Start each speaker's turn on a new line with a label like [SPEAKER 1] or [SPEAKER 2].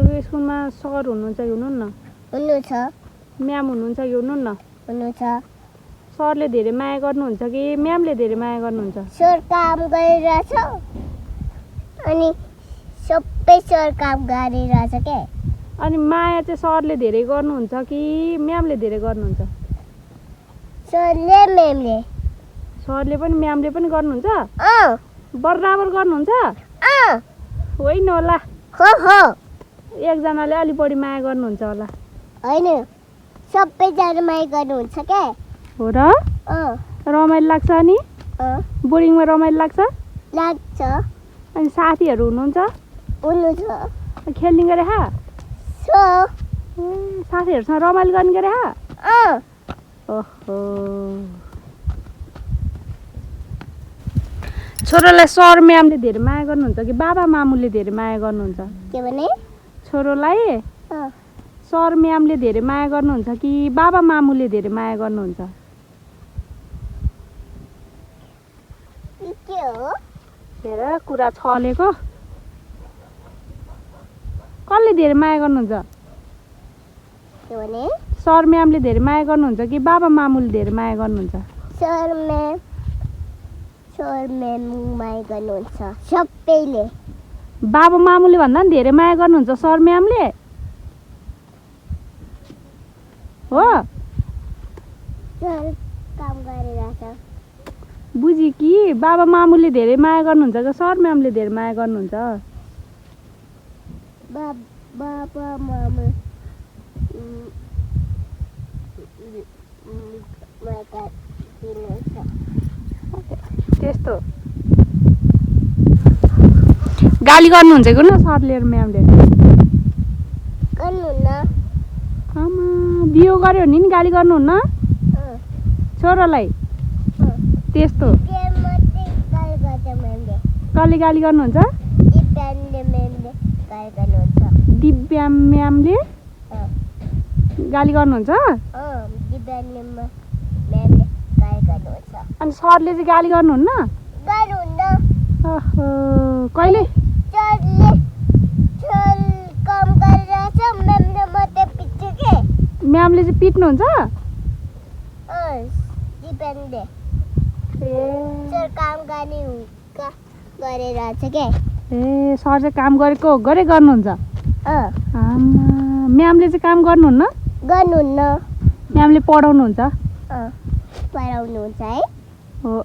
[SPEAKER 1] तपाईँको स्कुलमा सर हुनुहुन्छ कि हुनुहुन्न?
[SPEAKER 2] हुनुहुन्छ।
[SPEAKER 1] म्याम हुनुहुन्छ कि हुनुहुन्न?
[SPEAKER 2] हुनुहुन्छ।
[SPEAKER 1] सरले धेरै माया गर्नुहुन्छ कि म्यामले धेरै माया गर्नुहुन्छ?
[SPEAKER 2] सर काम गरिरहेछ अनि सबै सर काम गरिरहेछ के।
[SPEAKER 1] अनि माया चाहिँ सरले धेरै गर्नुहुन्छ कि म्यामले धेरै गर्नुहुन्छ?
[SPEAKER 2] सरले म्यामले।
[SPEAKER 1] सरले पनि म्यामले पनि गर्नुहुन्छ? बराबर गर्नुहुन्छ? होइन होला,
[SPEAKER 2] हो हो।
[SPEAKER 1] एकजनाले अलि बढी माया गर्नुहुन्छ होला।
[SPEAKER 2] होइन, सबैजना माया गर्नुहुन्छ के।
[SPEAKER 1] हो र? रमाइलो लाग्छ अनि? बोर्डिङमा रमाइलो लाग्छ?
[SPEAKER 2] लाग्छ।
[SPEAKER 1] अनि साथीहरू हुनुहुन्छ?
[SPEAKER 2] हुनुहुन्छ।
[SPEAKER 1] खेल्ने गरे हा? साथीहरूसँग रमाइलो गर्ने गरे हा? ओहो। छोरोलाई सर म्यामले धेरै माया गर्नुहुन्छ कि बाबा मामुले धेरै माया गर्नुहुन्छ?
[SPEAKER 2] के भने?
[SPEAKER 1] छोरोलाई सर म्यामले धेरै माया गर्नुहुन्छ कि बाबा मामुले धेरै माया गर्नुहुन्छ?
[SPEAKER 2] के हो?
[SPEAKER 1] हेर कुरा छलेको। कसले धेरै माया गर्नुहुन्छ?
[SPEAKER 2] के भने?
[SPEAKER 1] सर म्यामले धेरै माया गर्नुहुन्छ कि बाबा मामुले धेरै माया गर्नुहुन्छ?
[SPEAKER 2] सर म्याम माया गर्नुहुन्छ सबैले।
[SPEAKER 1] बाबा मामुले भन्दा पनि धेरै माया गर्नुहुन्छ सर म्यामले? हो?
[SPEAKER 2] सर काम गरिरहेछ।
[SPEAKER 1] बुझी कि बाबा मामुले धेरै माया गर्नुहुन्छ कि सर म्यामले धेरै माया गर्नुहुन्छ?
[SPEAKER 2] बाबा मामु
[SPEAKER 1] त्यस्तो गाली गर्नुहुन्छ कि न सरले र म्यामले?
[SPEAKER 2] गर्नुहुन्न।
[SPEAKER 1] आमा बिहे गर्यो भने नि गाली गर्नुहुन्न छोरालाई? त्यस्तो कसले गाली गर्नुहुन्छ? दिव्या म्यामले गाली गर्नुहुन्छ? अनि सरले चाहिँ गाली गर्नुहुन्न? ओहो, कहिले? म्यामले चाहिँ पिट्नुहुन्छ? ए सर चाहिँ काम गरेको गरे गर्नुहुन्छ? म्यामले चाहिँ काम गर्नुहुन्न?
[SPEAKER 2] गर्नुहुन्न।
[SPEAKER 1] म्यामले पढाउनुहुन्छ?
[SPEAKER 2] पढाउनुहुन्छ है।
[SPEAKER 1] हो।